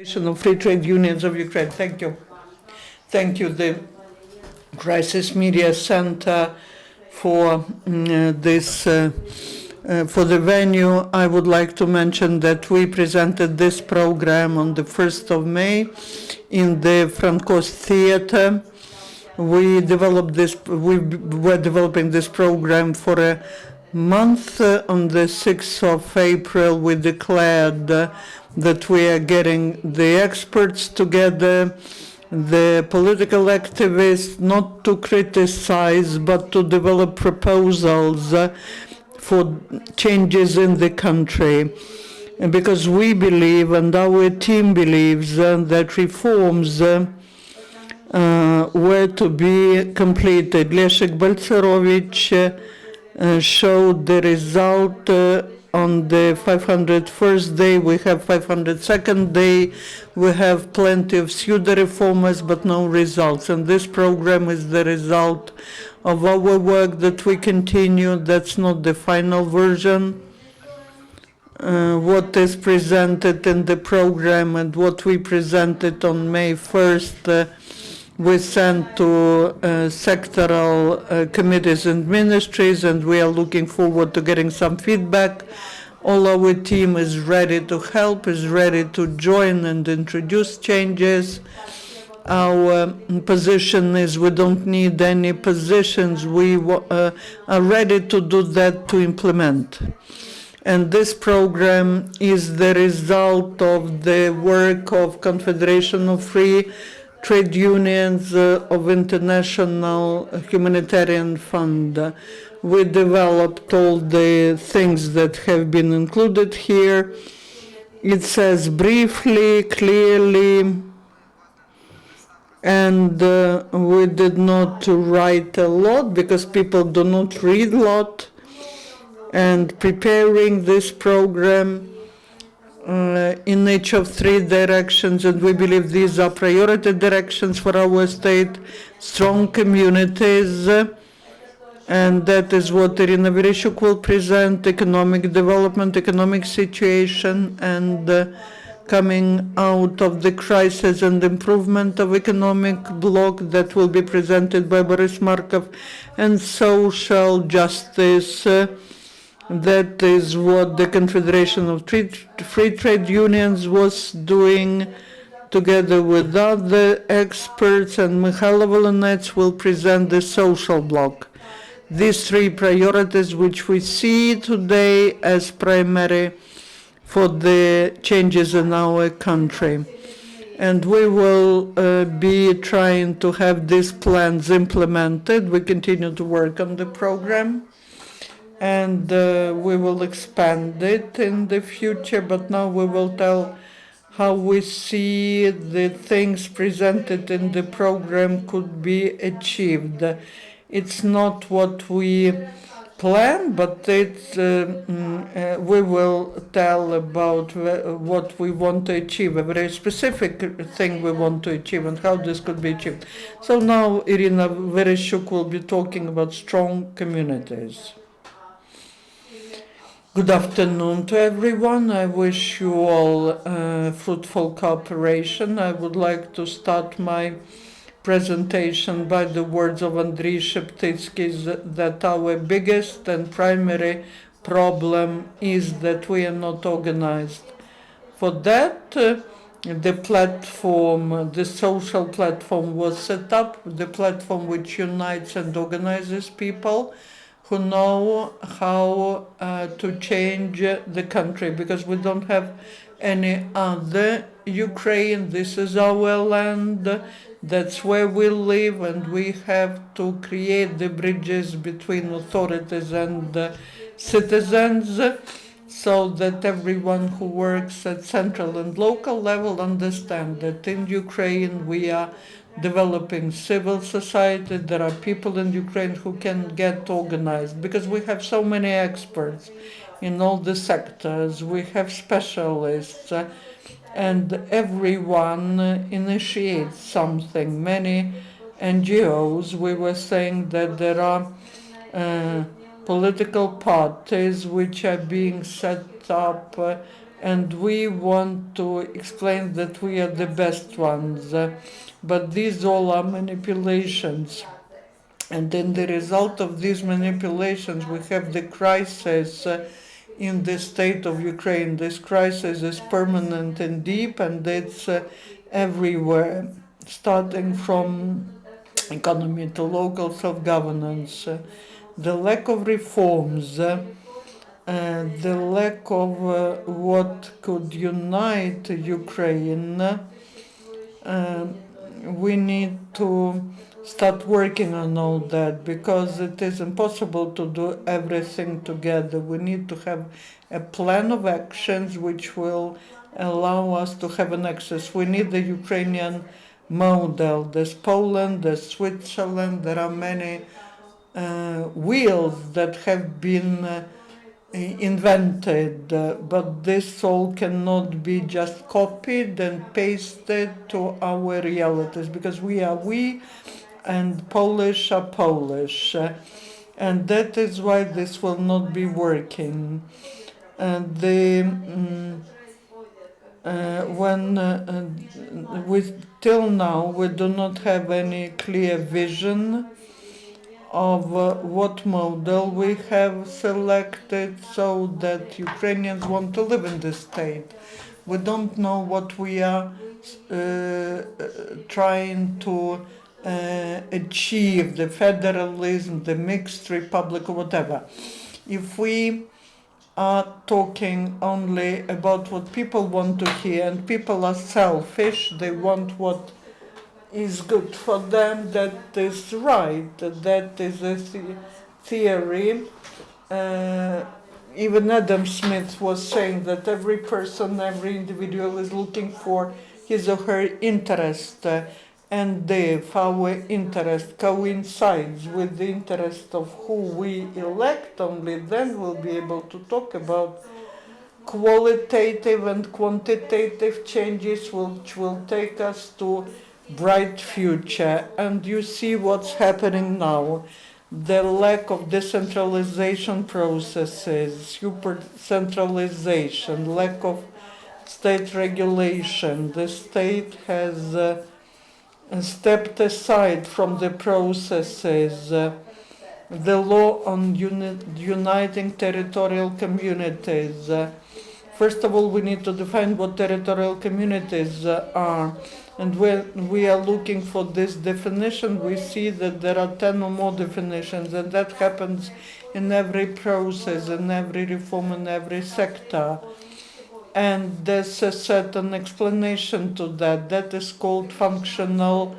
of Free Trade Unions of Ukraine. Thank you. Thank you, the Crisis Media Center, for for the venue. I would like to mention that we presented this program on the 1st of May in the Frankos Theater. We were developing this program for a month. On the 6th of April, we declared that we are getting the experts together, the political activists, not to criticize, but to develop proposals for changes in the country. And because we believe, and our team believes, that reforms were to be completed. Leszek Balcerowicz showed the result on the 501st day. We have 502nd day. We have plenty of pseudo reformers, but no results. And this program is the result of our work that we continue. That's not the final version. What is presented in the program and what we presented on May 1st, we sent to sectoral committees and ministries, and we are looking forward to getting some feedback. All our team is ready to help, is ready to join and introduce changes. Our position is we don't need any positions. We are ready to do that, to implement. And this program is the result of the work of Confederation of Free Trade Unions of International Humanitarian Fund. We developed all the things that have been included here. It says briefly, clearly, and we did not write a lot because people do not read a lot. And preparing this program in each of 3 directions, and we believe these are priority directions for our state: strong communities, and that is what Iryna Vereschuk will present: economic development, economic situation, and coming out of the crisis and improvement of economic bloc that will be presented by Borys Markov, and social justice. That is what the Confederation of Free Trade Unions was doing together with other experts, and Mykhailo Volynets will present the social bloc. These 3 priorities which we see today as primary for the changes in our country. And we will be trying to have these plans implemented. We continue to work on the program, and we will expand it in the future, but now we will tell how we see the things presented in the program could be achieved. It's not what we planned, but it's, we will tell about what we want to achieve, a very specific thing we want to achieve and how this could be achieved. So now Iryna Vereschuk will be talking about strong communities. Good afternoon to everyone. I wish you all fruitful cooperation. I would like to start my presentation by the words of Andriy Sheptytsky, that our biggest and primary problem is that we are not organized. For that, the platform, the social platform was set up, the platform which unites and organizes people who know how to change the country, because we don't have any other Ukraine. This is our land, that's where we live, and we have to create the bridges between authorities and citizens, so that everyone who works at central and local level understand that in Ukraine we are developing civil society. There are people in Ukraine who can get organized, because we have so many experts in all the sectors. We have specialists, and everyone initiates something. Many NGOs, we were saying that there are political parties which are being set up and we want to explain that we are the best ones. But these all are manipulations. And in the result of these manipulations, we have the crisis in the state of Ukraine. This crisis is permanent and deep, and it's everywhere, starting from economy to local self-governance. The lack of reforms, the lack of what could unite Ukraine, we need to start working on all that, because it is impossible to do everything together. We need to have a plan of actions which will allow us to have an access. We need the Ukrainian model. There's Poland, there's Switzerland, there are many wheels that have been invented, but this all cannot be just copied and pasted to our realities, because we are we and Polish are Polish, and that is why this will not be working. And we till now we do not have any clear vision of what model we have selected, so that Ukrainians want to live in this state. We don't know what we are trying to achieve, the federalism, the mixed republic, or whatever. If we are talking only about what people want to hear, and people are selfish, they want what is good for them, that is right, that is a theory. Even Adam Smith was saying that every person, every individual is looking for his or her interest, and if our interest coincides with the interest of who we elect, only then we'll be able to talk about qualitative and quantitative changes which will take us to bright future. And you see what's happening now. The lack of decentralization processes, super centralization, lack of state regulation. The state has stepped aside from the processes. The law on uniting territorial communities. First of all, we need to define what territorial communities are. And when we are looking for this definition, we see that there are 10 or more definitions, and that happens in every process, in every reform, in every sector. And there's a certain explanation to that. That is called functional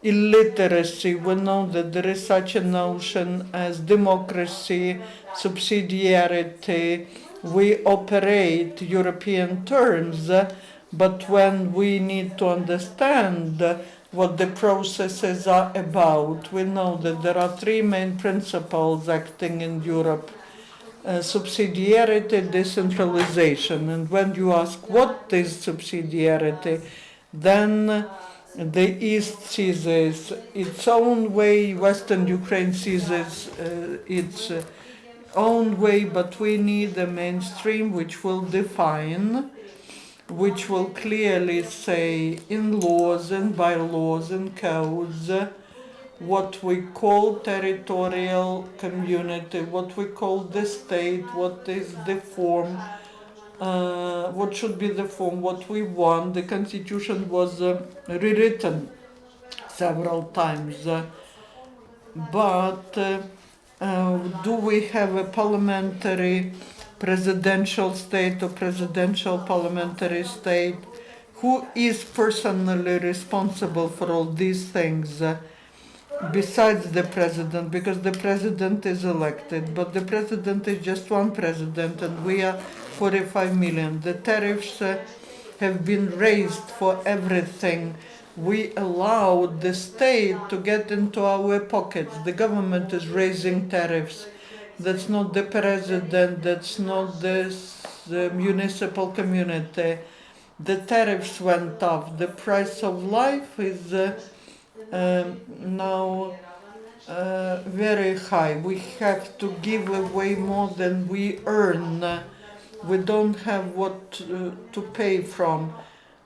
illiteracy. We know that there is such a notion as democracy, subsidiarity. We operate European terms, but when we need to understand what the processes are about, we know that there are three main principles acting in Europe: subsidiarity, decentralization. And when you ask what is subsidiarity, then the East sees its own way, Western Ukraine sees its own way, but we need a mainstream which will define, which will clearly say in laws and bylaws and codes what we call territorial community, what we call the state, what is the form, what should be the form, what we want. The constitution was rewritten several times, but do we have a parliamentary presidential state or presidential parliamentary state? Who is personally responsible for all these things besides the president? Because the president is elected, but the president is just one president, and we are 45 million. The tariffs have been raised for everything. We allowed the state to get into our pockets. The government is raising tariffs. That's not the president, that's not the municipal community. The tariffs went up. The price of life is now very high. We have to give away more than we earn We don't have what to pay from.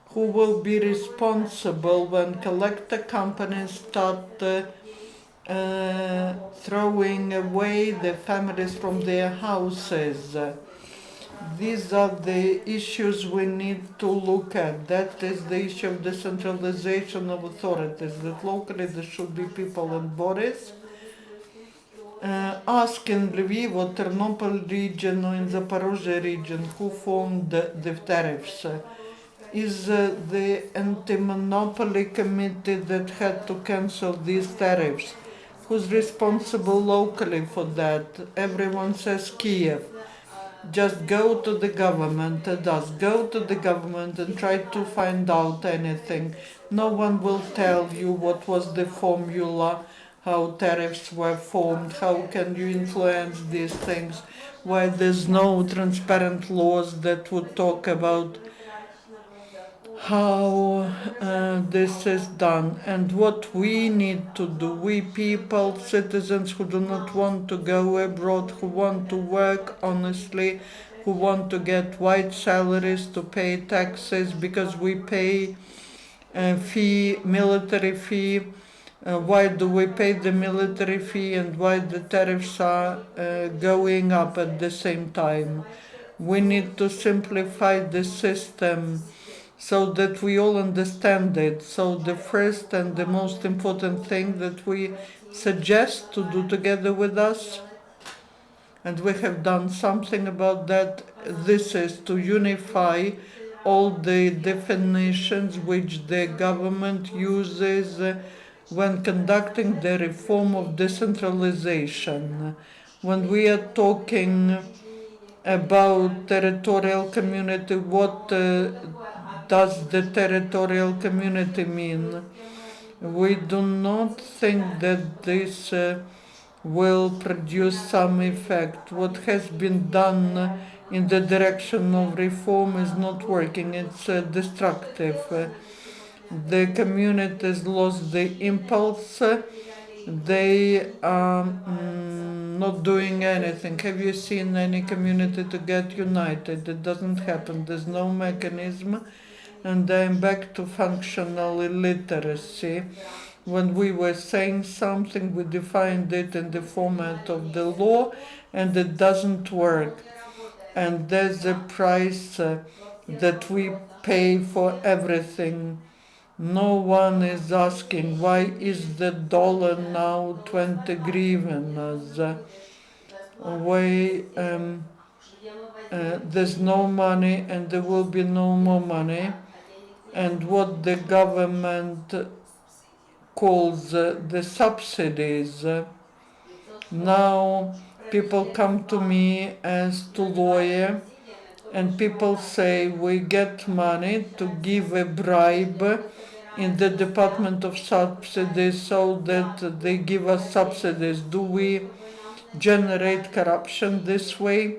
Who will be responsible when collector companies start throwing away the families from their houses? These are the issues we need to look at. That is the issue of decentralization of authorities, that locally there should be people in Borys. Ask in Lviv or Ternopil region or in Zaporozhye region who formed the tariffs. Is the anti-monopoly committee that had to cancel these tariffs? Who's responsible locally for that? Everyone says Kyiv. Just go to the government, go to the government and try to find out anything. No one will tell you what was the formula, how tariffs were formed, how can you influence these things, why there's no transparent laws that would talk about how this is done. And what we need to do, we people, citizens who do not want to go abroad, who want to work honestly, who want to get white salaries, to pay taxes, because we pay a fee, military fee. Why do we pay the military fee, and why the tariffs are going up at the same time? We need to simplify the system so that we all understand it. So the first and the most important thing that we suggest to do together with us, and we have done something about that, this is to unify all the definitions which the government uses when conducting the reform of decentralization. When we are talking about territorial community, what does the territorial community mean? We do not think that this will produce some effect. What has been done in the direction of reform is not working, it's destructive. The communities lost the impulse, they are not doing anything. Have you seen any community to get united? It doesn't happen, there's no mechanism. And I'm back to functional illiteracy. When we were saying something, we defined it in the format of the law, and it doesn't work. And there's a price that we pay for everything. No one is asking why is the dollar now 20 hryvnias. There's no money, and there will be no more money. And what the government calls the subsidies. Now people come to me as to lawyer, and people say we get money to give a bribe in the Department of Subsidies so that they give us subsidies. Do we generate corruption this way?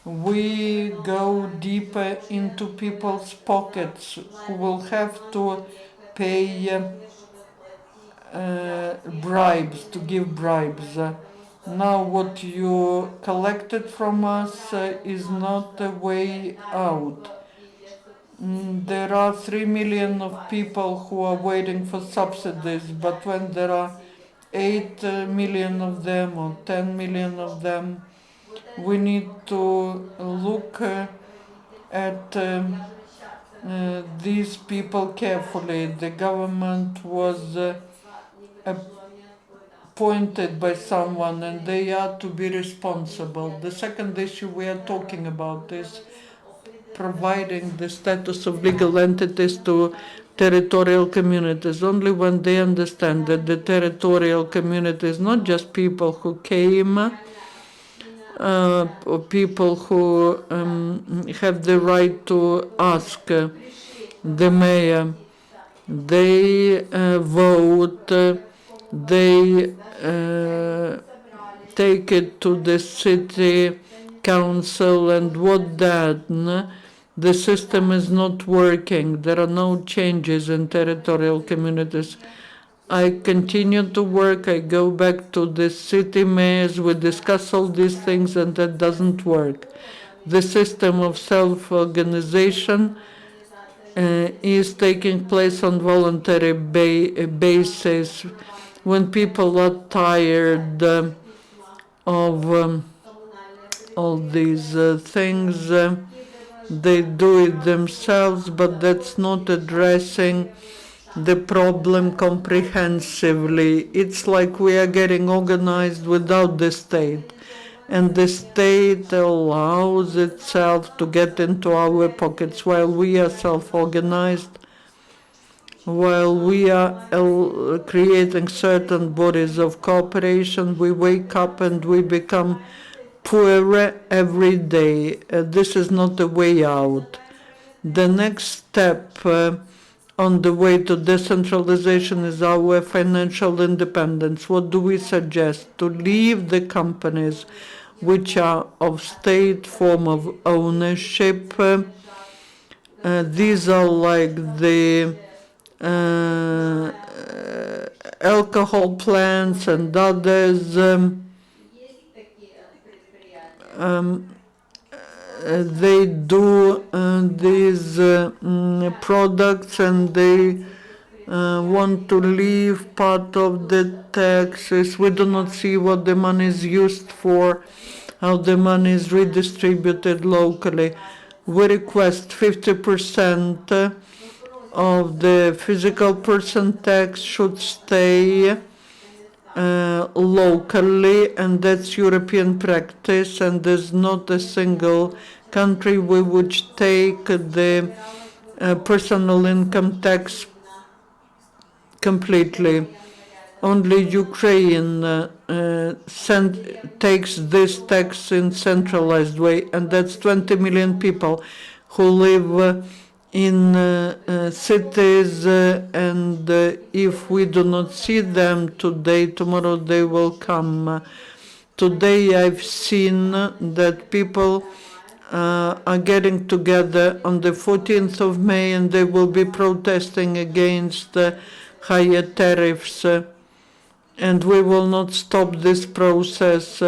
We go deeper into people's pockets who will have to pay bribes, to give bribes. Now what you collected from us is not a way out. There are 3 million of people who are waiting for subsidies, but when there are 8 million of them or 10 million of them, we need to look at these people carefully. The government was appointed by someone, and they are to be responsible. The second issue we are talking about is providing the status of legal entities to territorial communities. Only when they understand that the territorial community is not just people who came, or people who have the right to ask the mayor, they vote, they take it to the city council, and what then? The system is not working. There are no changes in territorial communities. I continue to work, I go back to the city mayors, we discuss all these things, and that doesn't work. The system of self-organization is taking place on voluntary basis. When people are tired of all these things, they do it themselves, but that's not addressing the problem comprehensively. It's like we are getting organized without the state, and the state allows itself to get into our pockets while we are self-organized, while we are creating certain bodies of cooperation. We wake up and we become poorer every day. This is not a way out. The next step on the way to decentralization is our financial independence. What do we suggest? To leave the companies which are of state form of ownership. These are like the alcohol plants and others. They do these products, and they want to leave part of the taxes. We do not see what the money is used for, how the money is redistributed locally. We request 50% of the physical person tax should stay locally, and that's European practice, and there's not a single country which take the personal income tax completely. Only Ukraine takes this tax in centralized way, and that's 20 million people who live in cities, and if we do not see them today, tomorrow they will come. Today I've seen that people are getting together on the 14th of May, and they will be protesting against higher tariffs, and we will not stop this process.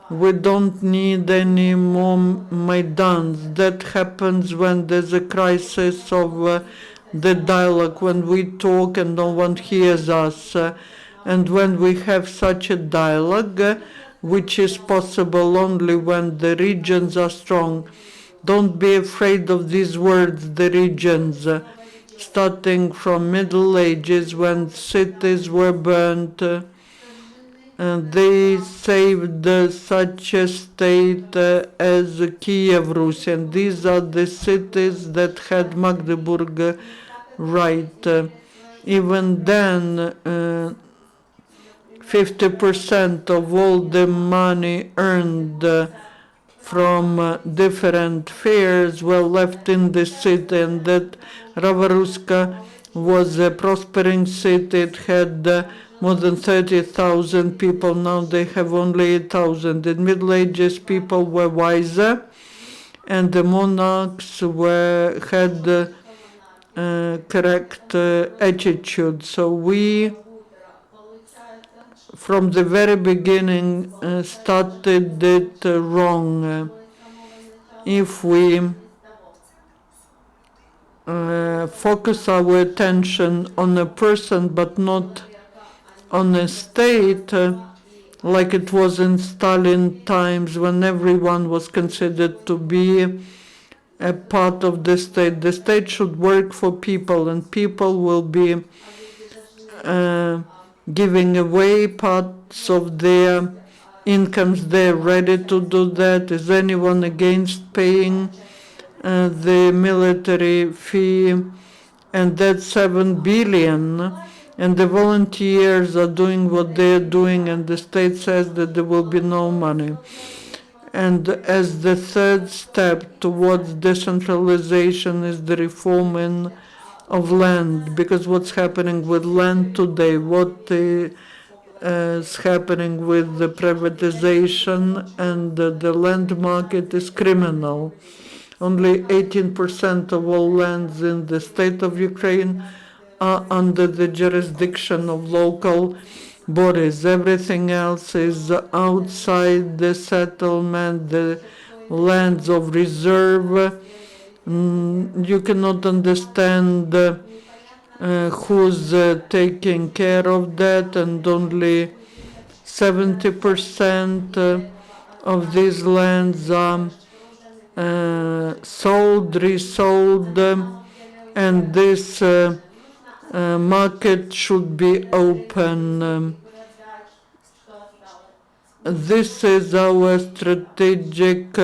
We don't need any more Maidans. That happens when there's a crisis of the dialogue, when we talk and no one hears us. And when we have such a dialogue, which is possible only when the regions are strong. Don't be afraid of these words, the regions. Starting from Middle Ages, when cities were burnt, and they saved such a state as Kyiv Rus, and these are the cities that had Magdeburg right. Even then, 50% of all the money earned from different fairs were left in the city, and that Ravaruska was a prospering city. It had more than 30,000 people. Now they have only 8,000. In Middle Ages, people were wiser, and the monarchs had correct attitude. So we, from the very beginning, started it wrong. If we focus our attention on a person but not on a state, like it was in Stalin times, when everyone was considered to be a part of the state. The state should work for people, and people will be giving away parts of their incomes. They're ready to do that. Is anyone against paying the military fee? And that's 7 billion. And the volunteers are doing what they're doing, and the state says that there will be no money. And as the third step towards decentralization is the reforming of land, because what's happening with land today, what is happening with the privatization and the land market is criminal. Only 18% of all lands in the state of Ukraine are under the jurisdiction of local bodies. Everything else is outside the settlement. The lands of reserve. You cannot understand who's taking care of that, and only 70% of these lands are sold, resold, and this market should be open. This is our strategic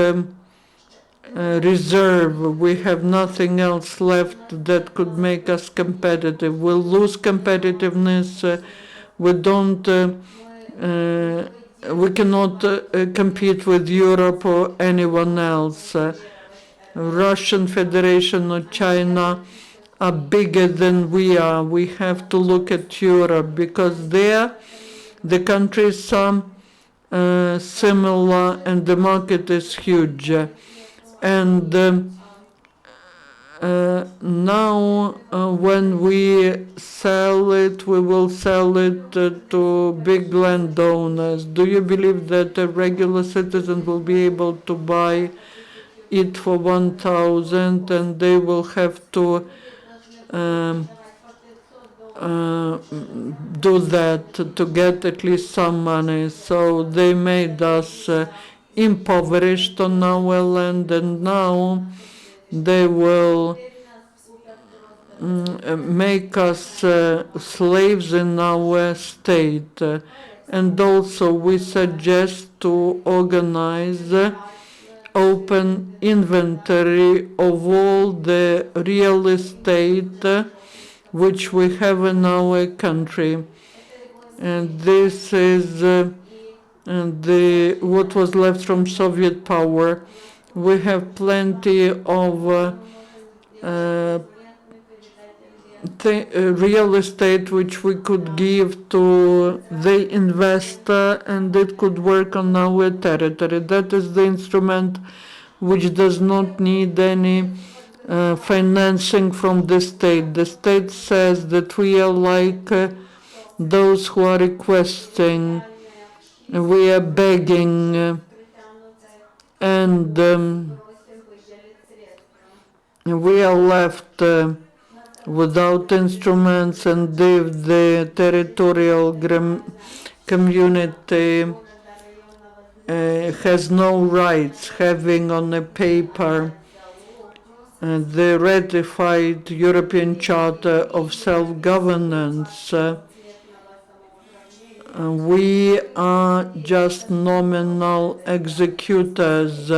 reserve. We have nothing else left that could make us competitive. We'll lose competitiveness. We don't. We cannot compete with Europe or anyone else. Russian Federation or China are bigger than we are. We have to look at Europe because there the countries are similar and the market is huge. And now when we sell it, we will sell it to big landowners. Do you believe that a regular citizen will be able to buy it for 1,000 and they will have to do that to get at least some money? So they made us impoverished on our land, and now they will make us slaves in our state. And also we suggest to organize open inventory of all the real estate which we have in our country. And this is what was left from Soviet power. We have plenty of real estate which we could give to the investor, and it could work on our territory. That is the instrument which does not need any financing from the state. The state says that we are like those who are requesting, we are begging, and we are left without instruments, and if the territorial community has no rights, having on a paper the ratified European Charter of Self-Governance, we are just nominal executors.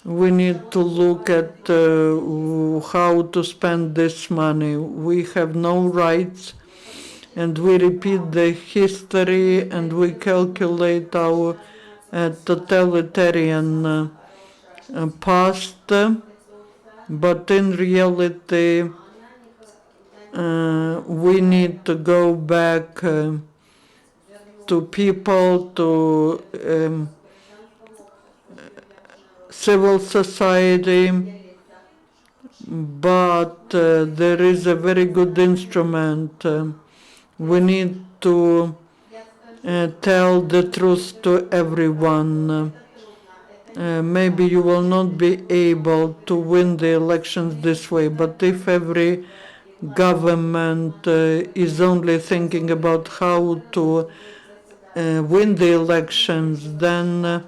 We need to look at how to spend this money. We have no rights, and we repeat the history, and we calculate our totalitarian past, but in reality we need to go back to people, to civil society, but there is a very good instrument. We need to tell the truth to everyone. Maybe you will not be able to win the elections this way, but if every government is only thinking about how to win the elections, then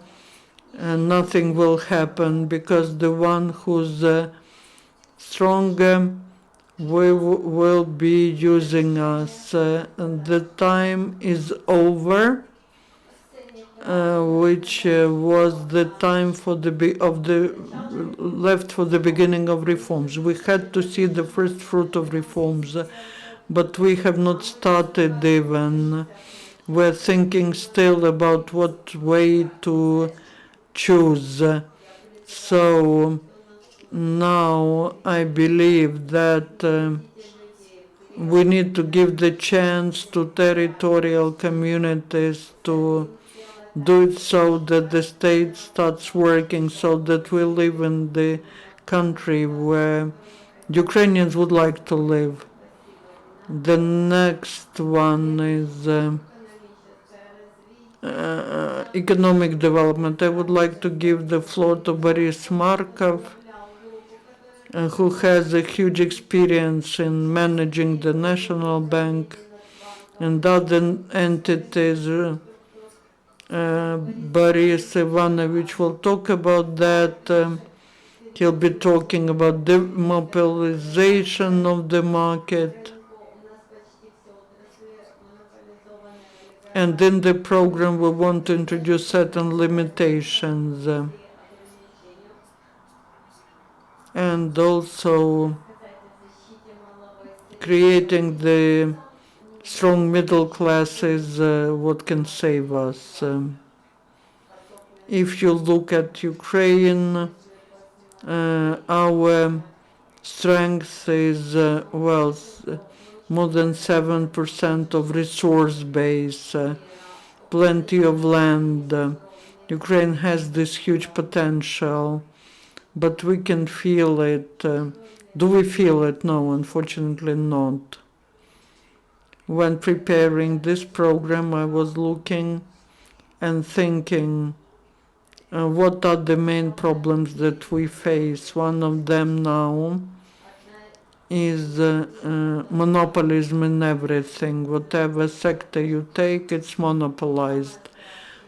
nothing will happen, because the one who's stronger will be using us. The time is over, which was the time for left for the beginning of reforms. We had to see the first fruit of reforms, but we have not started even. We're thinking still about what way to choose. So now I believe that we need to give the chance to territorial communities to do it, so that the state starts working, so that we live in the country where Ukrainians would like to live. The next one is economic development. I would like to give the floor to Borys Markov, who has a huge experience in managing the National Bank and other entities. Borys Ivanovich will talk about that. He'll be talking about demobilization of the market. And in the program, we want to introduce certain limitations and also creating the strong middle class is what can save us. If you look at Ukraine, our strength is, more than 7% of resource base, plenty of land. Ukraine has this huge potential, but we can feel it. Do we feel it? No, unfortunately not. When preparing this program, I was looking and thinking, what are the main problems that we face? One of them now is monopolism in everything. Whatever sector you take, it's monopolized.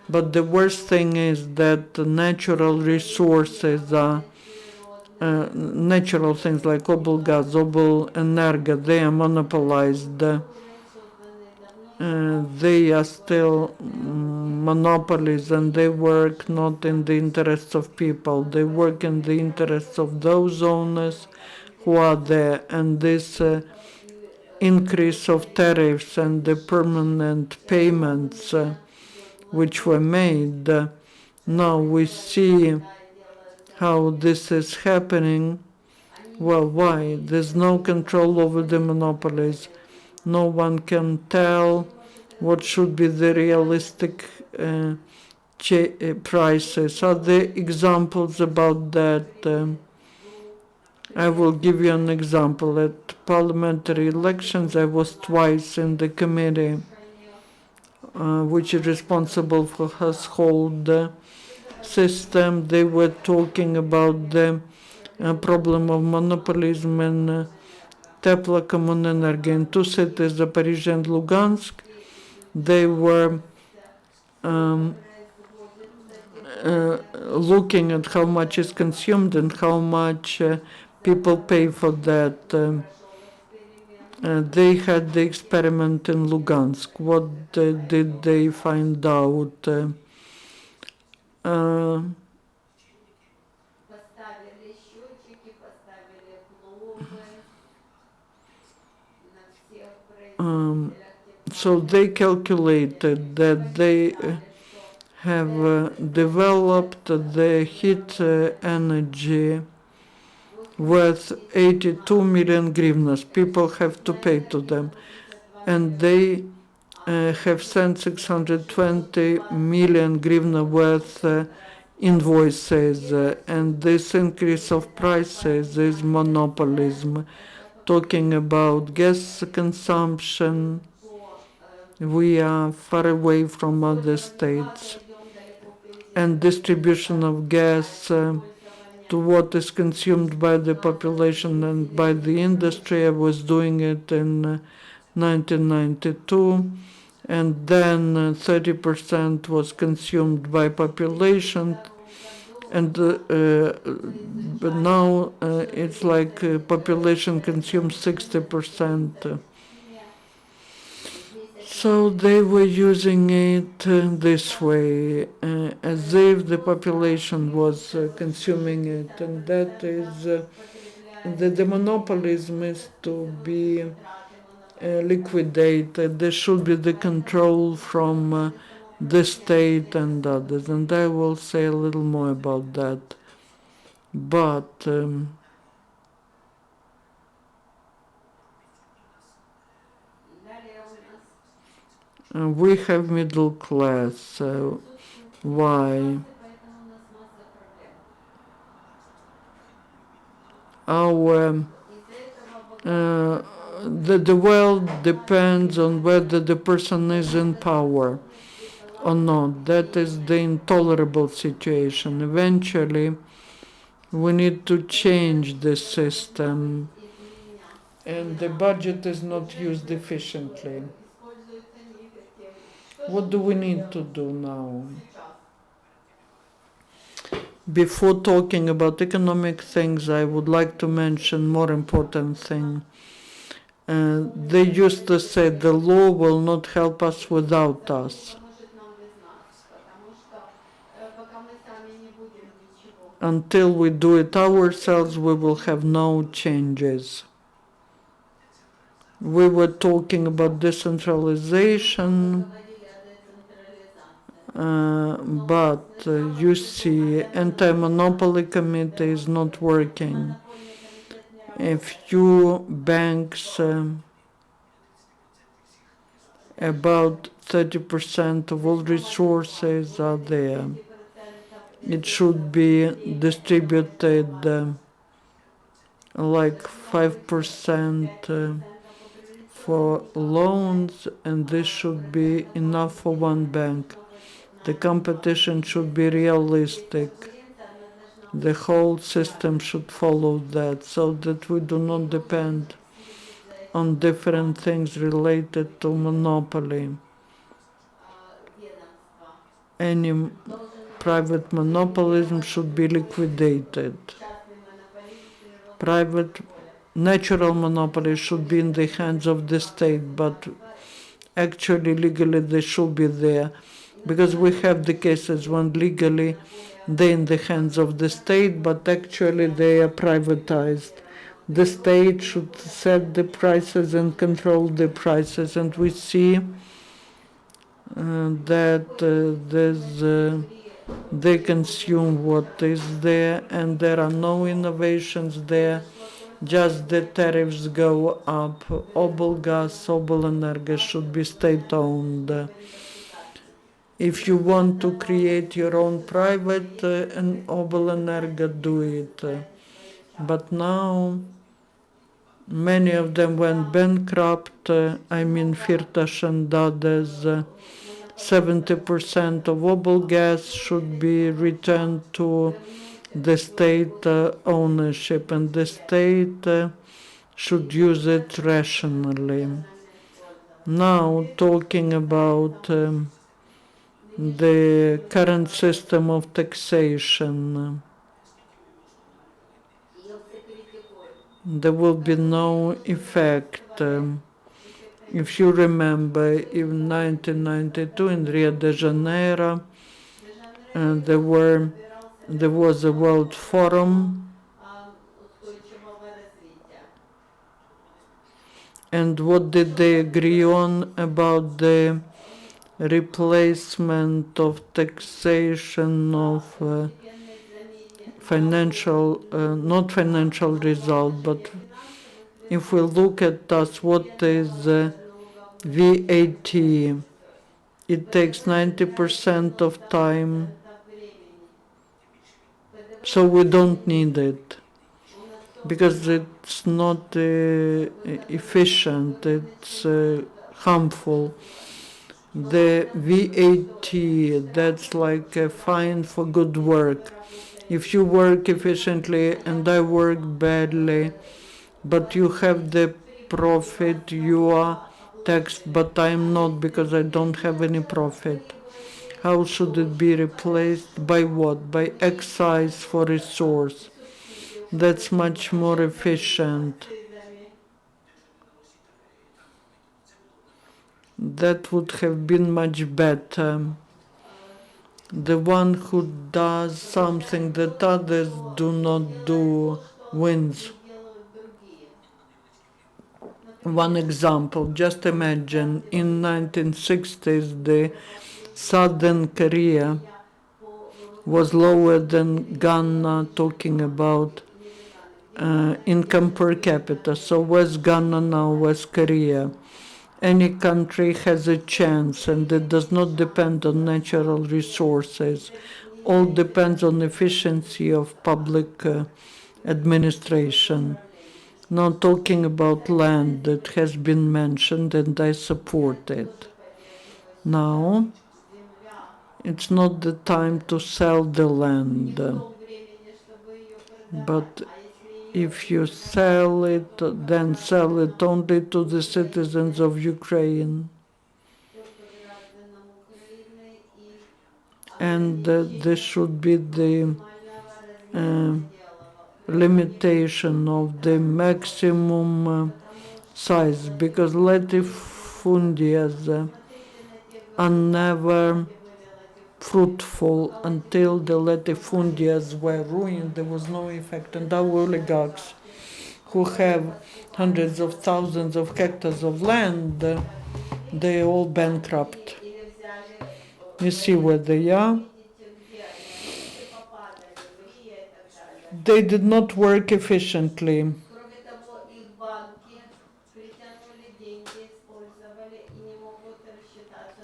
But the worst thing is that natural resources are natural things like oblgaz, oblenergo, they are monopolized. They are still monopolies, and they work not in the interests of people. They work in the interests of those owners who are there. And this increase of tariffs and the permanent payments which were made, now we see how this is happening. Well, why? There's no control over the monopolies. No one can tell what should be the realistic prices. Are there examples about that? I will give you an example. At parliamentary elections, I was twice in the committee which is responsible for household system. They were talking about the problem of monopolism in Teplocommunenерго in two cities, Zaporizhzhia and Lugansk. They were looking at how much is consumed and how much people pay for that. They had the experiment in Lugansk. What did they find out? So they calculated that they have developed the heat energy worth 82 million hryvnias. People have to pay to them. And they have sent 620 million hryvnia worth invoices. And this increase of prices is monopolism. Talking about gas consumption, we are far away from other states. And distribution of gas to what is consumed by the population and by the industry. I was doing it in 1992, and then 30% was consumed by population, and but now it's like population consumes 60%. So they were using it this way, as if the population was consuming it, and that is the monopolism is to be liquidated. There should be the control from the state and others, and I will say a little more about that. But we have middle class. Why? Our the world depends on whether the person is in power. or not. That is the intolerable situation. Eventually, we need to change the system, and the budget is not used efficiently. What do we need to do now? Before talking about economic things, I would like to mention more important thing. They used to say the law will not help us without us. Until we do it ourselves, we will have no changes. We were talking about decentralization, but you see, anti-monopoly committee is not working. A few banks, about 30% of all resources are there. It should be distributed like 5% for loans, and this should be enough for one bank. The competition should be realistic. The whole system should follow that, so that we do not depend on different things related to monopoly. Any private monopolism should be liquidated. Private natural monopoly should be in the hands of the state, but actually legally they should be there, because we have the cases when legally they're in the hands of the state, but actually they are privatized. The state should set the prices and control the prices, and we see that they consume what is there, and there are no innovations there. Just the tariffs go up. Oblgas, Obolenergo should be state-owned. If you want to create your own private and Obolenergo, do it. But now many of them went bankrupt. Firtash and others. 70% of oblgas should be returned to the state ownership, and the state should use it rationally. Now, talking about the current system of taxation, there will be no effect. If you remember, in 1992 in Rio de Janeiro, there was a World Forum, and what did they agree on about the replacement of taxation of not financial result, but if we look at us, what is VAT? It takes 90% of time, so we don't need it, because it's not efficient, it's harmful. The VAT, that's like a fine for good work. If you work efficiently and I work badly, but you have the profit, you are taxed, but I'm not, because I don't have any profit. How should it be replaced? By what? By excise for resource. That's much more efficient. That would have been much better. The one who does something that others do not do wins. One example, just imagine, in 1960s, the Southern Korea was lower than Ghana, talking about income per capita. So West Ghana now, West Korea. Any country has a chance, and it does not depend on natural resources. All depends on efficiency of public administration. Now talking about land that has been mentioned, and I support it. Now, It's not the time to sell the land. But if you sell it, then sell it only to the citizens of Ukraine. And this should be the limitation of the maximum size, because latifundias are never fruitful until the latifundias were ruined. There was no effect, and our oligarchs who have hundreds of thousands of hectares of land, they all bankrupt. You see where they are. They did not work efficiently.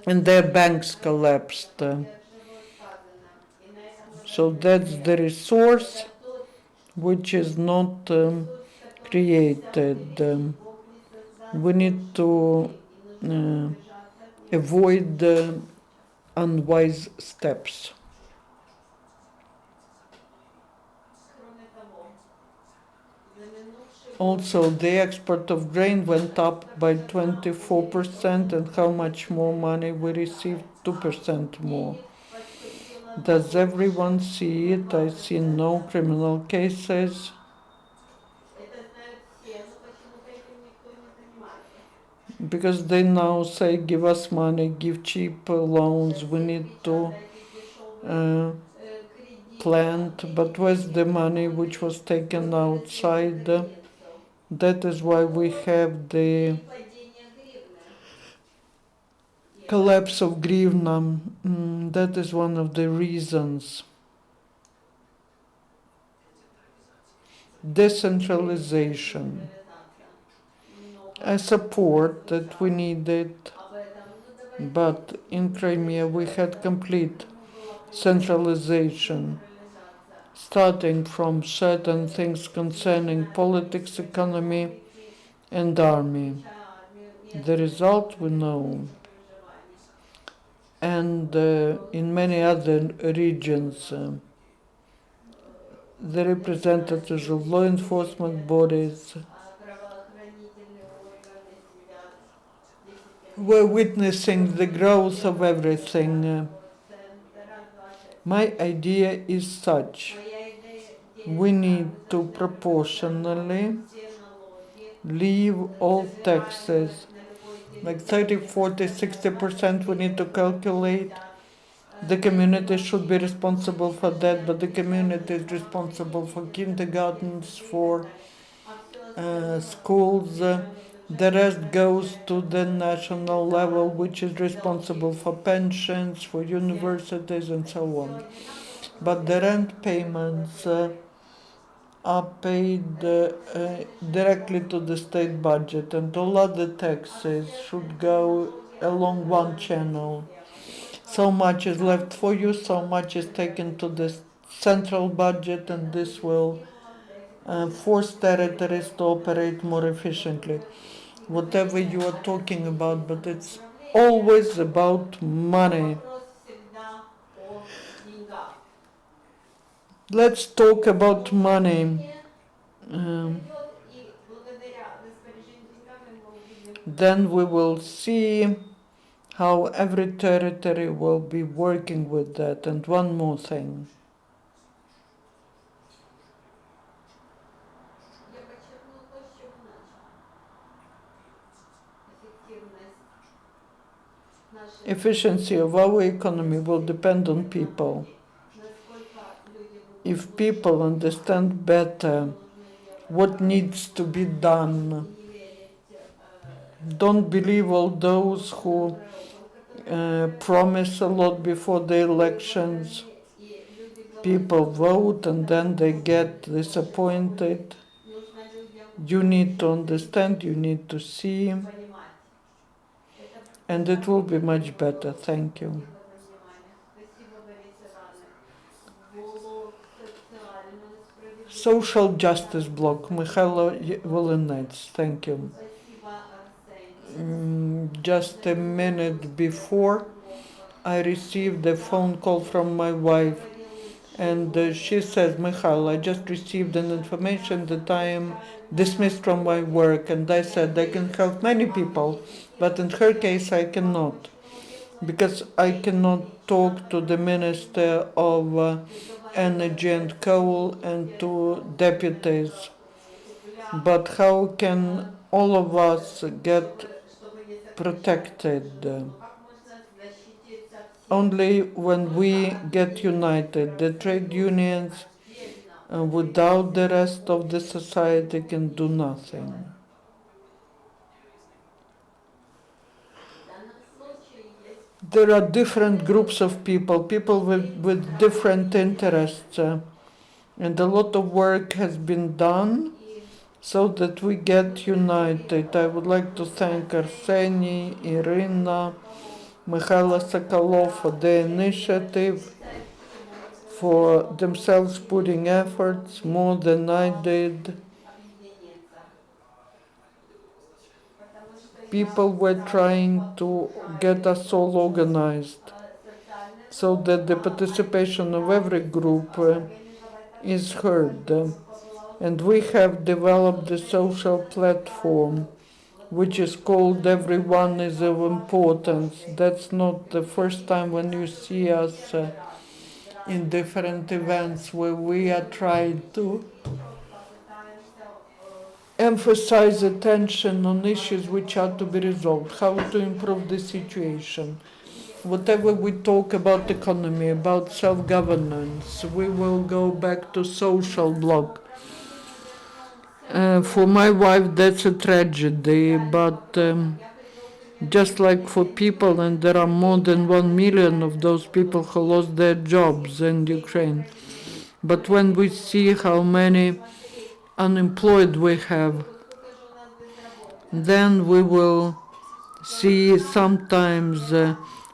And their banks collapsed. So that's the resource which is not created. We need to avoid unwise steps. Also, the export of grain went up by 24%, and how much more money we received? 2% more. Does everyone see it? I see no criminal cases. Because they now say, give us money, give cheap loans, we need to plant, but where's the money which was taken outside? That is why we have the collapse of hryvnia. That is one of the reasons. Decentralization. I support that we need it, but in Crimea we had complete centralization, starting from certain things concerning politics, economy, and army. The result we know. And in many other regions, the representatives of law enforcement bodies were witnessing the growth of everything. My idea is such: we need to proportionally leave all taxes, like 30, 40, 60% we need to calculate. The community should be responsible for that, but the community is responsible for kindergartens, for schools. The rest goes to the national level, which is responsible for pensions, for universities, and so on. But the rent payments are paid directly to the state budget, and all other taxes should go along one channel. So much is left for you, so much is taken to the central budget, and this will force territories to operate more efficiently. Whatever you are talking about, but it's always about money. Let's talk about money. Then we will see how every territory will be working with that. And one more thing. Efficiency of our economy will depend on people. If people understand better what needs to be done, don't believe all those who promise a lot before the elections. People vote and then they get disappointed. You need to understand, you need to see, and it will be much better. Thank you. Social Justice Bloc, Mykhailo Volynets. Thank you. Just a minute before, I received a phone call from my wife, and she says, Mykhailo, I just received an information that I am dismissed from my work. And I said, I can help many people, but in her case, I cannot, because I cannot talk to the Minister of Energy and Coal and to deputies. But how can all of us get protected? Only when we get united. The trade unions, without the rest of the society, can do nothing. There are different groups of people with different interests, and a lot of work has been done so that we get united. I would like to thank Arseniy, Iryna, Mykhailo Sokolov for their initiative, for themselves putting efforts more than I did. People were trying to get us all organized so that the participation of every group is heard. And we have developed a social platform which is called Everyone is of Importance. That's not the first time when you see us in different events where we are trying to emphasize attention on issues which are to be resolved, how to improve the situation. Whatever we talk about economy, about self-governance, we will go back to social bloc. For my wife, that's a tragedy, but just like for people, and there are more than 1 million of those people who lost their jobs in Ukraine. But when we see how many unemployed we have, then we will see sometimes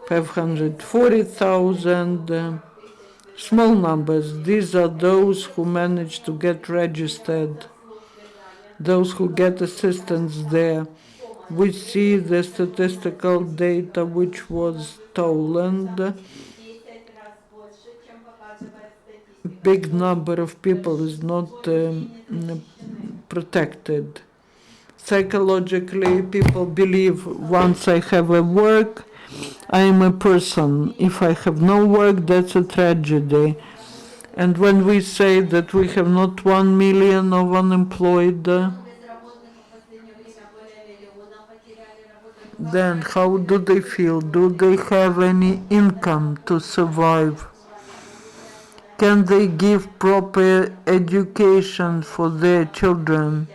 540,000 small numbers. These are those who manage to get registered, those who get assistance there. We see the statistical data which was stolen. Big number of people is not protected. Psychologically, people believe once I have a work, I am a person. If I have no work, that's a tragedy. And when we say that we have not 1 million of unemployed, then how do they feel? Do they have any income to survive? Can they give proper education for their children?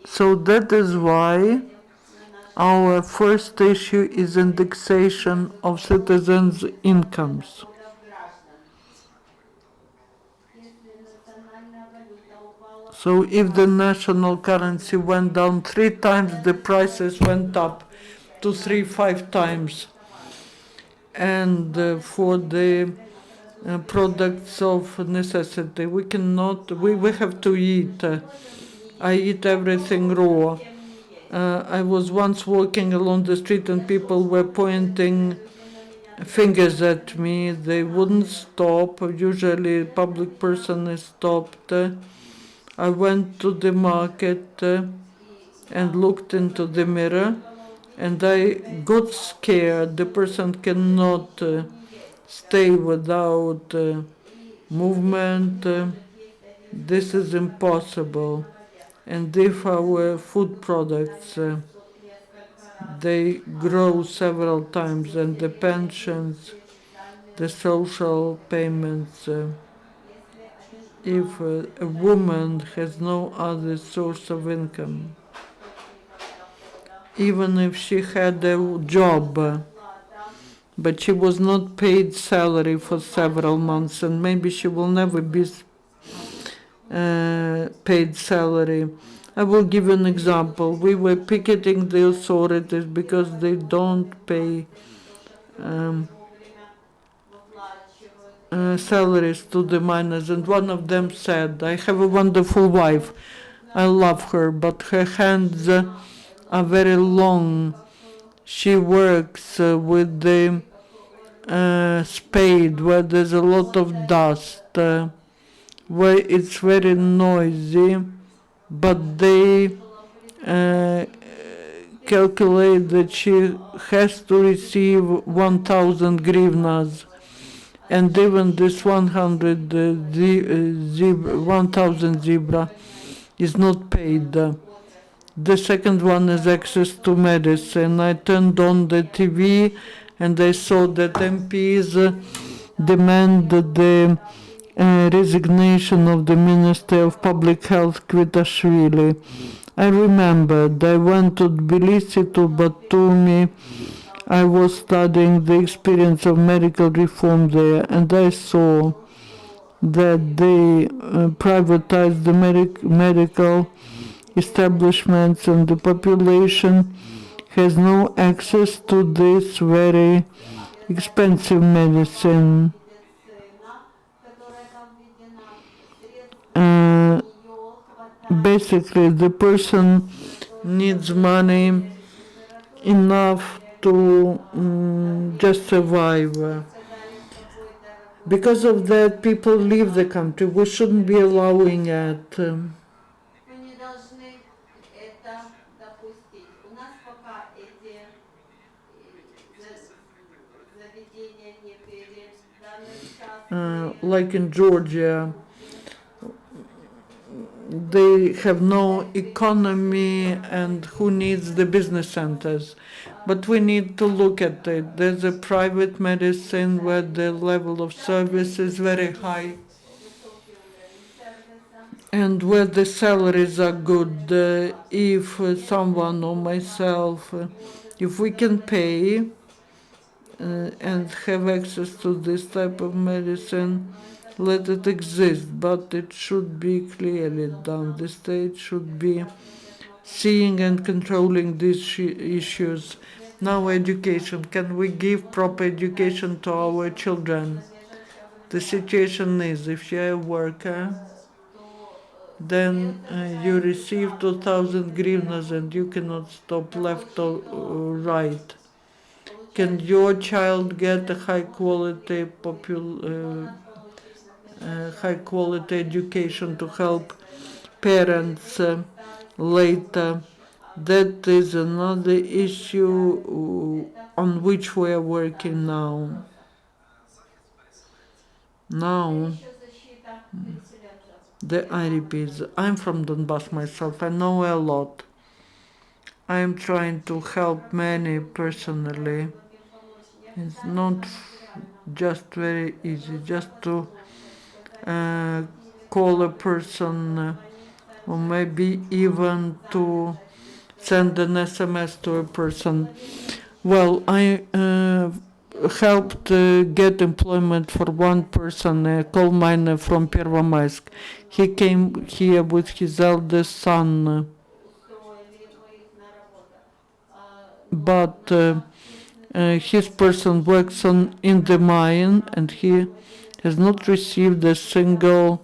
So that is why our first issue is indexation of citizens' incomes. So if the national currency went down 3 times, the prices went up to 3-5 times. And for the products of necessity, we have to eat. I eat everything raw. I was once walking along the street and people were pointing fingers at me. They wouldn't stop. Usually a public person is stopped. I went to the market and looked into the mirror, and I got scared. The person cannot stay without movement. This is impossible. And if our food products, they grow several times, and the pensions, the social payments, if a woman has no other source of income, even if she had a job, but she was not paid salary for several months, and maybe she will never be paid salary. I will give you an example. We were picketing the authorities because they don't pay salaries to the miners, and one of them said, I have a wonderful wife, I love her, but her hands are very long She works with the spade where there's a lot of dust, where it's very noisy, but they calculate that she has to receive 1,000 grivnas, and even this 1,000 zebra is not paid. The second one is access to medicine. I turned on the TV and I saw that MPs demand the resignation of the Minister of Public Health, Kvitashvili. I remembered I went to Tbilisi, to Batumi. I was studying the experience of medical reform there, and I saw that they privatized the medical establishments, and the population has no access to this very expensive medicine. Uh, Basically, the person needs money enough to just survive. Because of that, people leave the country. We shouldn't be allowing it. Like in Georgia, they have no economy, and who needs the business centers? But we need to look at it. There's a private medicine where the level of service is very high and where the salaries are good. If someone or myself, if we can pay and have access to this type of medicine, let it exist, but it should be clearly done. The state should be seeing and controlling these issues. Now, education. Can we give proper education to our children? The situation is, if you're a worker, then you receive 2,000 hryvnias and you cannot stop left or right. Can your child get a high quality education to help parents later? That is another issue on which we are working now. Now, the IDPs. I'm from Donbass myself. I know a lot. I am trying to help many personally. It's not just very easy just to call a person or maybe even to send an SMS to a person. Well, I helped get employment for one person, a coal miner from Pervomaysk. He came here with his eldest son, but his person works in the mine, and he has not received a single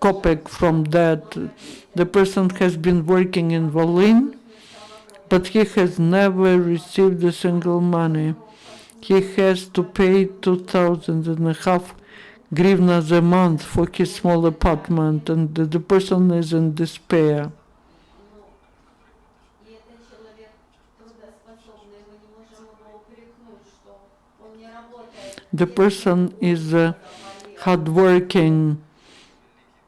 kopeck from that. The person has been working in Volyn, but he has never received a single money. He has to pay 2,500 hryvnias a month for his small apartment, and the person is in despair. The person is hardworking,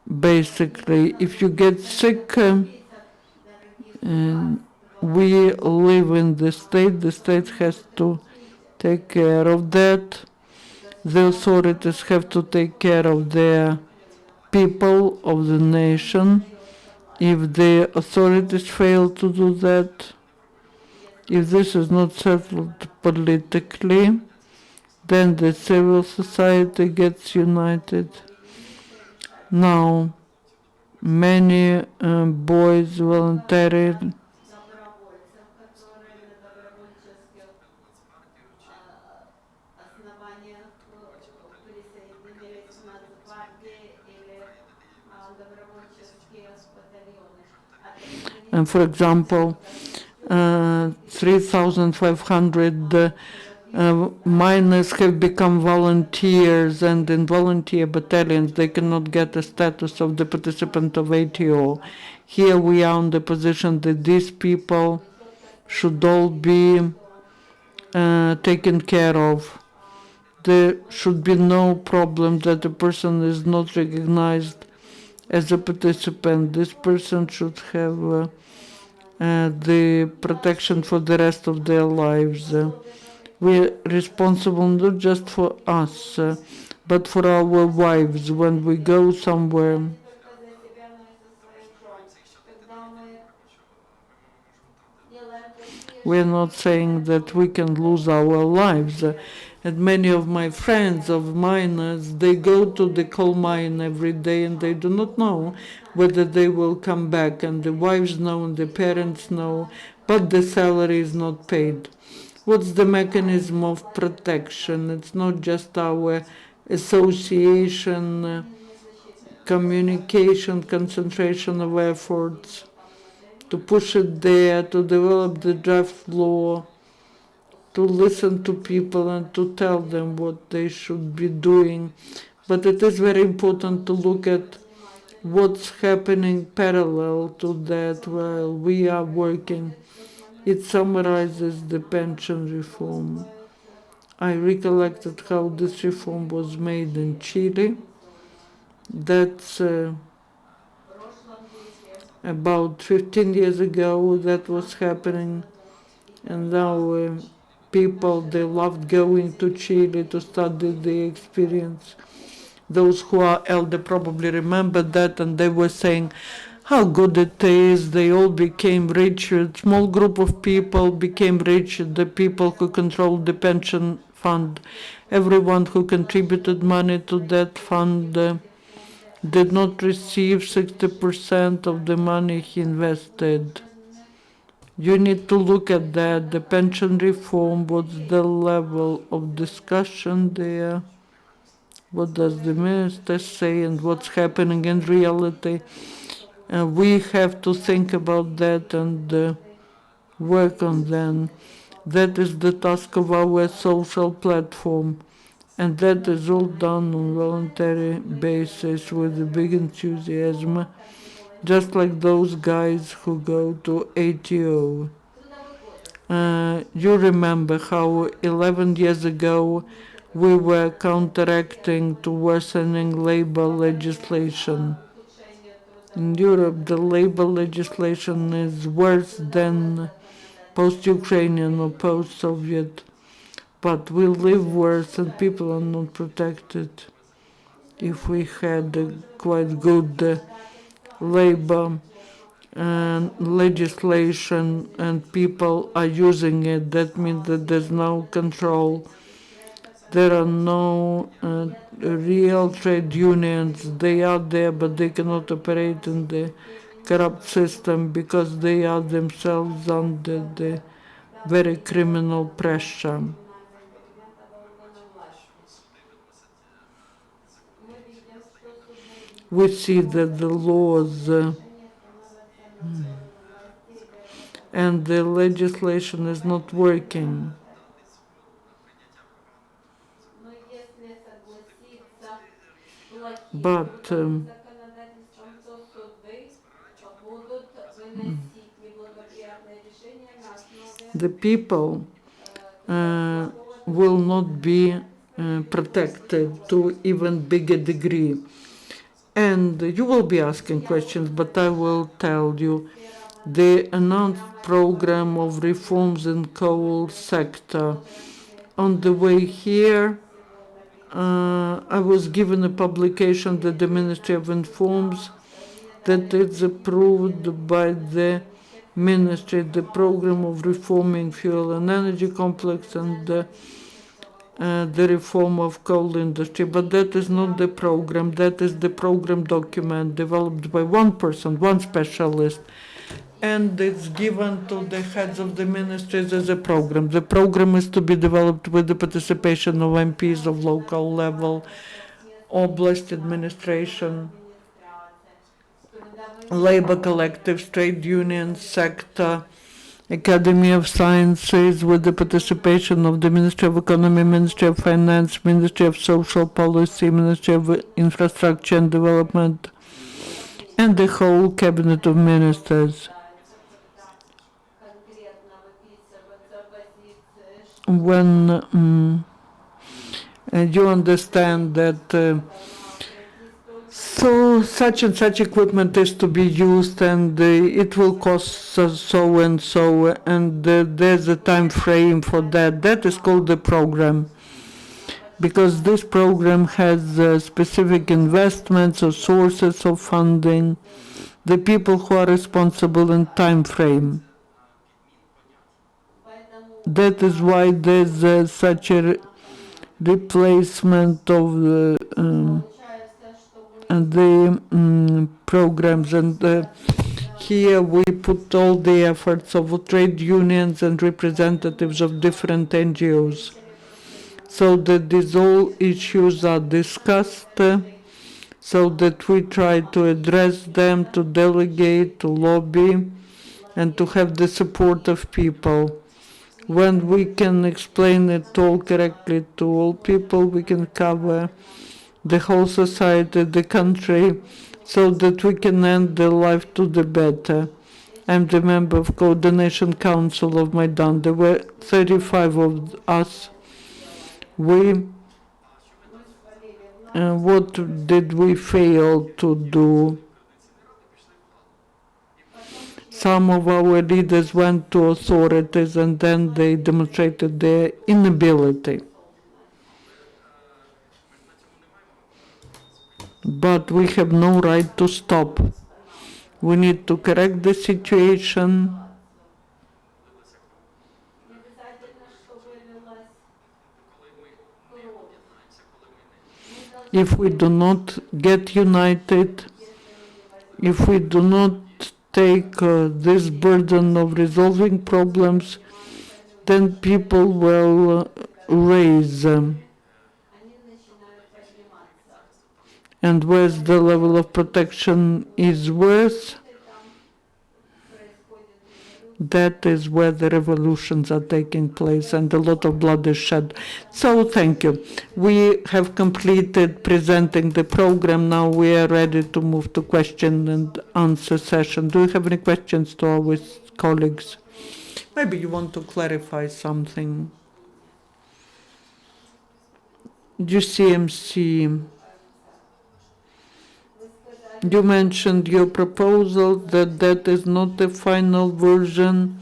basically. If you get sick, we live in the state has to take care of that. The authorities have to take care of their people, of the nation. If the authorities fail to do that, if this is not settled politically, then the civil society gets united. Now, many boys voluntarily and, for example, 3,500 miners have become volunteers, and in volunteer battalions they cannot get the status of the participant of ATO. Here we are in the position that these people should all be taken care of. There should be no problem that a person is not recognized as a participant. This person should have the protection for the rest of their lives. We're responsible not just for us, but for our wives when we go somewhere. We're not saying that we can lose our lives. And many of my friends of miners, they go to the coal mine every day and they do not know whether they will come back. And the wives know and the parents know, but the salary is not paid. What's the mechanism of protection? It's not just our association, communication, concentration of efforts to push it there, to develop the draft law, to listen to people and to tell them what they should be doing. But it is very important to look at what's happening parallel to that while we are working. It summarizes the pension reform. I recollected how this reform was made in Chile. That's about 15 years ago that was happening, and now people, they loved going to Chile to study the experience. Those who are elder probably remember that, and they were saying how good it is. They all became rich. A small group of people became rich. The people who controlled the pension fund, everyone who contributed money to that fund did not receive 60% of the money he invested. You need to look at that. The pension reform, what's the level of discussion there? What does the minister say and what's happening in reality? We have to think about that and work on them. That is the task of our social platform. And that is all done on voluntary basis with a big enthusiasm, just like those guys who go to ATO. You remember how 11 years ago we were counteracting to worsening labor legislation. In Europe, the labor legislation is worse than post-Ukrainian or post-Soviet, but we live worse and people are not protected. If we had a quite good labor and legislation and people are using it, that means that there's no control. There are no real trade unions. They are there, but they cannot operate in the corrupt system because they are themselves under the very criminal pressure. We see that the laws and the legislation is not working. But the people will not be protected to even bigger degree. And you will be asking questions, but I will tell you the announced program of reforms in coal sector. On the way here, I was given a publication that the Ministry of informs that it's approved by the ministry, the program of reforming fuel and energy complex and the reform of coal industry. But that is not the program. That is the program document developed by one person, one specialist, and it's given to the heads of the ministries as a program. The program is to be developed with the participation of MPs of local level, oblast administration, labor collectives, trade unions, sector, Academy of Sciences with the participation of the Ministry of Economy, Ministry of Finance, Ministry of Social Policy, Ministry of Infrastructure and Development, and the whole Cabinet of Ministers. When you understand that so such and such equipment is to be used and it will cost so and so, and there's a time frame for that. That is called the program, because this program has specific investments or sources of funding, the people who are responsible in time frame. That is why there's such a replacement of the programs, and here we put all the efforts of trade unions and representatives of different NGOs, so that these all issues are discussed, so that we try to address them, to delegate, to lobby, and to have the support of people. When we can explain it all correctly to all people, we can cover the whole society, the country, so that we can end the life to the better. I'm the member of Coordination Council of Maidan. There were 35 of us. What did we fail to do? Some of our leaders went to authorities and then they demonstrated their inability. But we have no right to stop. We need to correct the situation. If we do not get united, if we do not take this burden of resolving problems, then people will raise them. And where the level of protection is worse, that is where the revolutions are taking place and a lot of blood is shed. So thank you. We have completed presenting the program. Now we are ready to move to question and answer session. Do you have any questions to our colleagues? Maybe you want to clarify something. GCMC. You mentioned your proposal that is not the final version.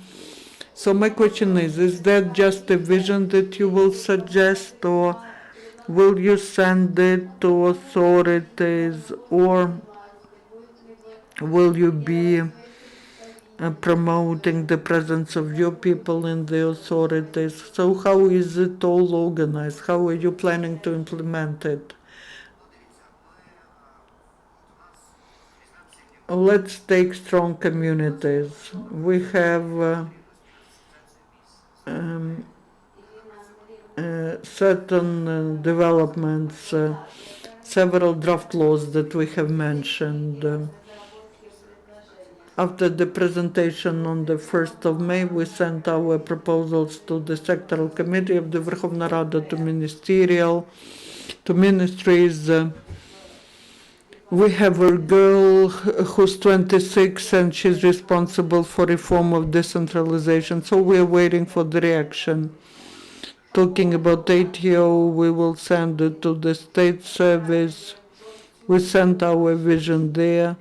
So my question is that just a vision that you will suggest, or will you send it to authorities, or will you be promoting the presence of your people in the authorities? So how is it all organized? How are you planning to implement it? Let's take strong communities. We have certain developments, several draft laws that we have mentioned. After the presentation on the 1st of May, we sent our proposals to the sectoral committee of the Verkhovna Rada, to ministries. We have a girl who's 26 and she's responsible for reform of decentralization. So we're waiting for the reaction. Talking about ATO, we will send it to the state service. We sent our vision there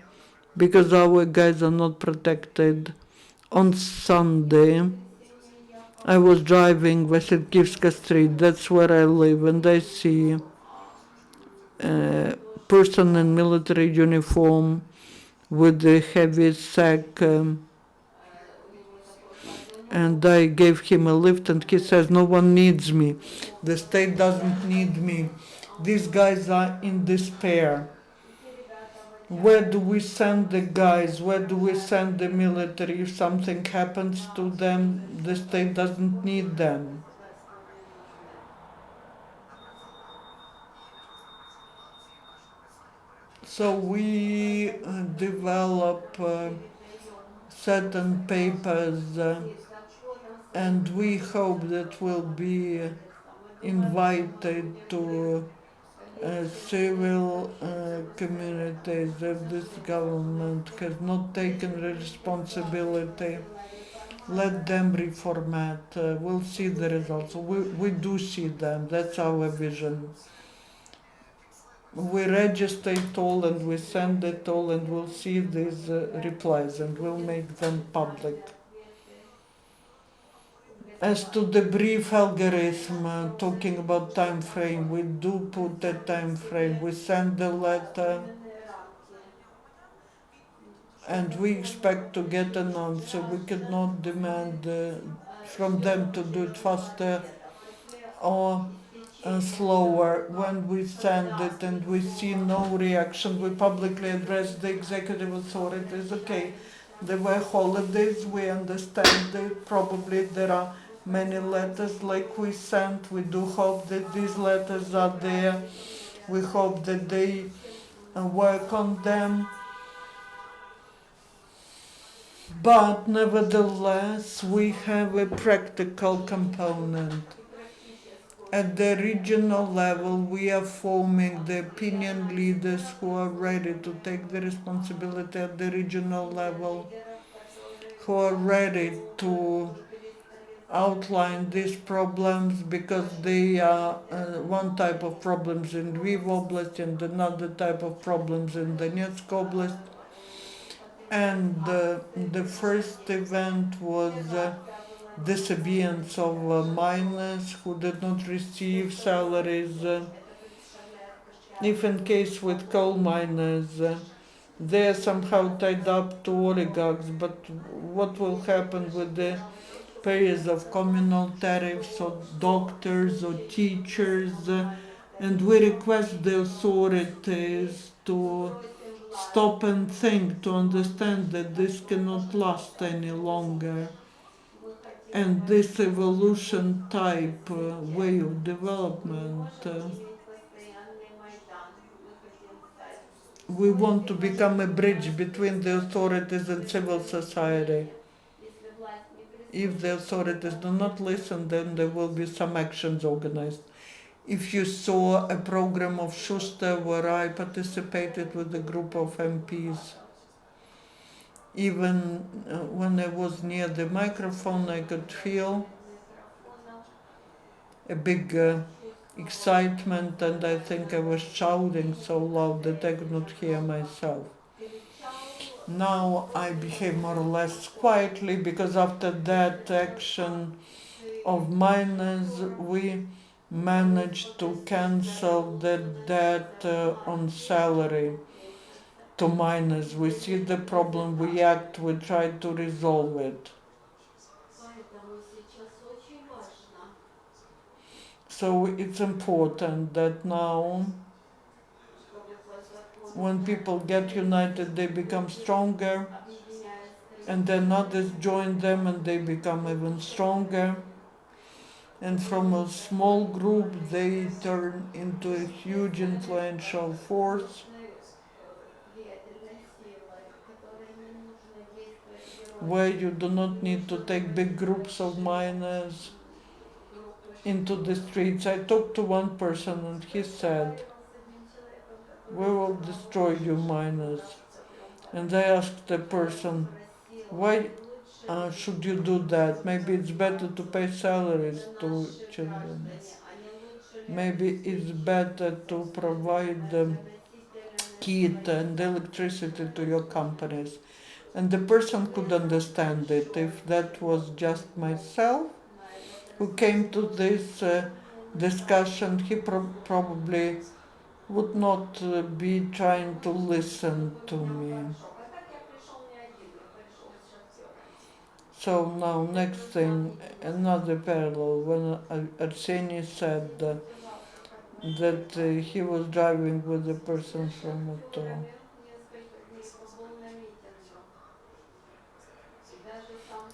because our guys are not protected. On Sunday, I was driving Veselkivska Street, that's where I live, and I see person in military uniform with a heavy sack, and I gave him a lift, and he says, no one needs me. The state doesn't need me. These guys are in despair. Where do we send the guys? Where do we send the military? If something happens to them, the state doesn't need them. So we develop certain papers and we hope that we'll be invited to civil communities that this government has not taken responsibility. Let them reformat. We'll see the results. We do see them. That's our vision. We register it all and we send it all, and we'll see these replies and we'll make them public. As to the brief algorithm, talking about time frame, we do put a time frame. We send the letter and we expect to get an answer. We cannot demand from them to do it faster or slower. When we send it and we see no reaction, we publicly address the executive authorities. Okay, there were holidays, we understand that probably there are many letters like we sent. We do hope that these letters are there. We hope that they work on them. But nevertheless, we have a practical component. At the regional level, we are forming the opinion leaders who are ready to take the responsibility at the regional level, who are ready to outline these problems, because they are one type of problems in Lviv Oblast and another type of problems in Donetsk Oblast. And the first event was disappearance of miners who did not receive salaries. If in case with coal miners, they are somehow tied up to oligarchs, but what will happen with the payers of communal tariffs or doctors or teachers? And we request the authorities to stop and think, to understand that this cannot last any longer. And this evolution type way of development, we want to become a bridge between the authorities and civil society. If the authorities do not listen, then there will be some actions organized. If you saw a program of Schuster where I participated with a group of MPs, even when I was near the microphone, I could feel a big excitement, and I think I was shouting so loud that I could not hear myself. Now I behave more or less quietly, because after that action of miners, we managed to cancel the debt on salary to miners. We see the problem, we act, we try to resolve it. So it's important that now, when people get united, they become stronger, and then others join them and they become even stronger. And from a small group, they turn into a huge influential force, where you do not need to take big groups of miners into the streets. I talked to one person and he said, "We will destroy you miners." And I asked the person, "Why should you do that? Maybe it's better to pay salaries to children. Maybe it's better to provide heat and electricity to your companies." And the person could understand it. If that was just myself who came to this discussion, he probably would not be trying to listen to me. So now, next thing, another parallel, when Arseniy said that he was driving with a person from Moto.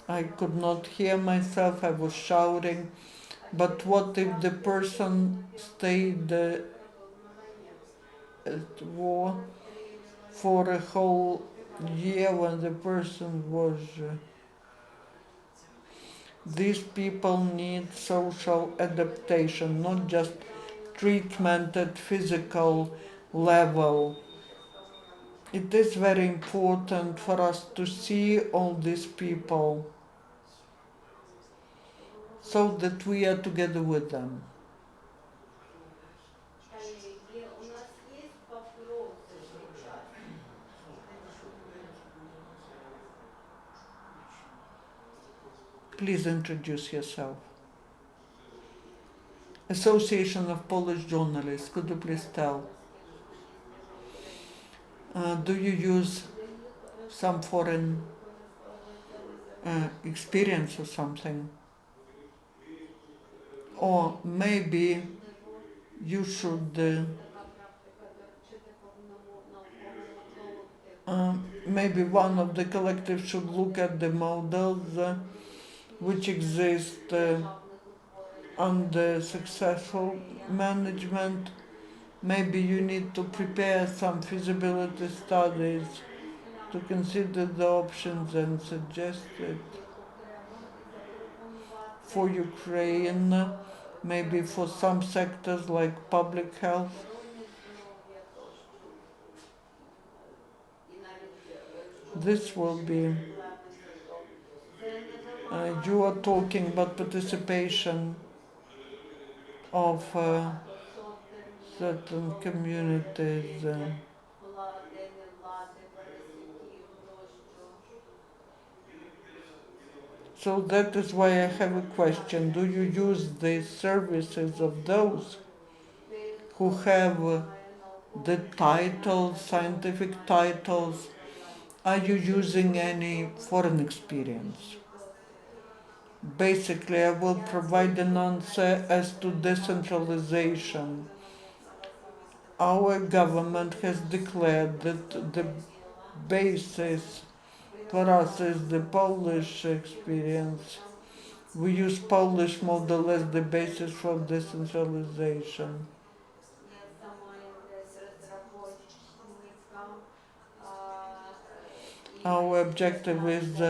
I could not hear myself, I was shouting, but what if the person stayed at war for a whole year, when the person was These people need social adaptation, not just treatment at physical level. It is very important for us to see all these people so that we are together with them. Please introduce yourself. Association of Polish Journalists, could you please tell? Do you use some foreign experience or something? Or maybe you should, maybe one of the collectives should look at the models which exist under successful management. Maybe you need to prepare some feasibility studies to consider the options and suggest it for Ukraine, maybe for some sectors like public health. This will be, you are talking about participation of certain communities. So that is why I have a question. Do you use the services of those who have the titles, scientific titles? Are you using any foreign experience? Basically, I will provide an answer as to decentralization. Our government has declared that the basis for us is the Polish experience. We use Polish model as the basis for decentralization. Our objective is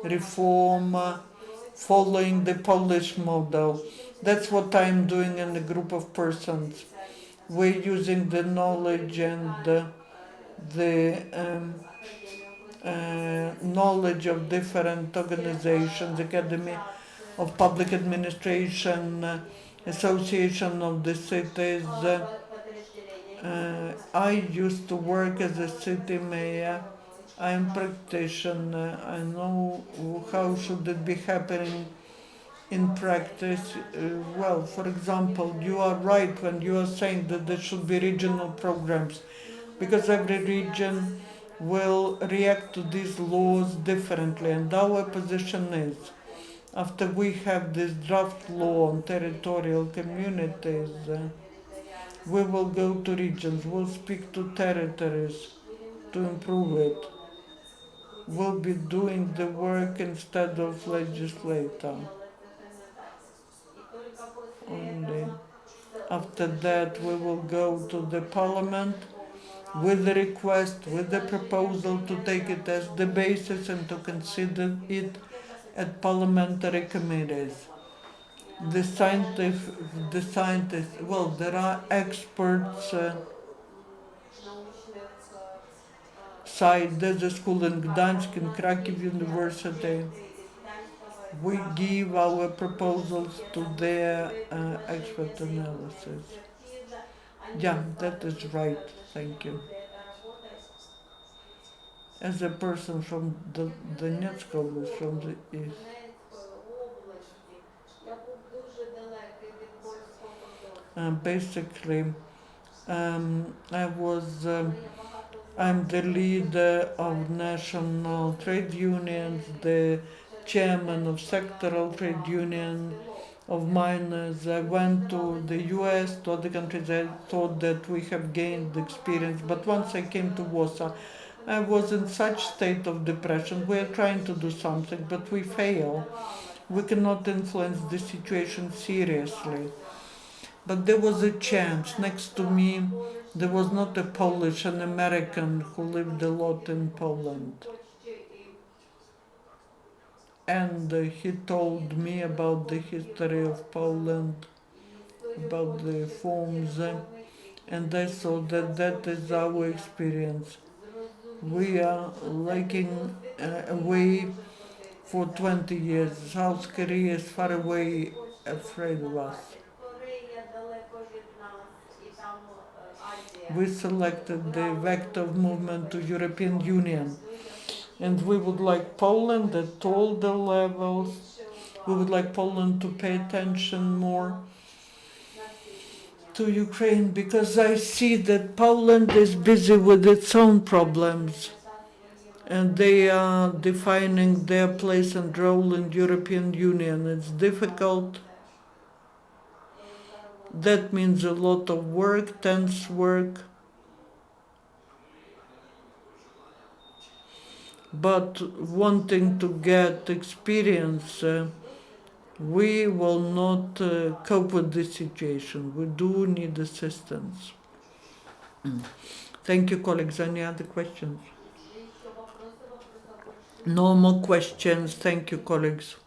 reform following the Polish model. That's what I'm doing in a group of persons. We're using the knowledge and the knowledge of different organizations, Academy of Public Administration, Association of the Cities. I used to work as a city mayor. I'm practitioner. I know how should it be happening in practice. Well, for example, you are right when you are saying that there should be regional programs, because every region will react to these laws differently, and our position is, after we have this draft law on territorial communities, we will go to regions, we'll speak to territories to improve it. We'll be doing the work instead of legislator. Only after that we will go to the parliament with the request, with the proposal to take it as the basis and to consider it at parliamentary committees. The scientists, well, there are experts side. There's a school in Gdańsk, in Kyiv University. We give our proposals to their expert analysis. Yeah, that is right. Thank you. As a person from the Donetsk Oblast, from the east. Basically, I was. I'm the leader of national trade unions, the chairman of sectoral trade union of miners. I went to the US, to other countries. I thought that we have gained experience, but once I came to Warsaw, I was in such state of depression. We are trying to do something, but we fail. We cannot influence the situation seriously. But there was a chance. Next to me, there was not a Polish, an American who lived a lot in Poland. and he told me about the history of Poland, about the forms, and I saw that that is our experience. We are lacking away for 20 years. South Korea is far away, afraid of us. We selected the vector of movement to European Union, and we would like Poland at all the levels. We would like Poland to pay attention more to Ukraine, because I see that Poland is busy with its own problems, and they are defining their place and role in European Union. It's difficult. That means a lot of work, tense work. But wanting to get experience, we will not cope with this situation. We do need assistance. Thank you, colleagues. Any other questions? No more questions. Thank you, colleagues.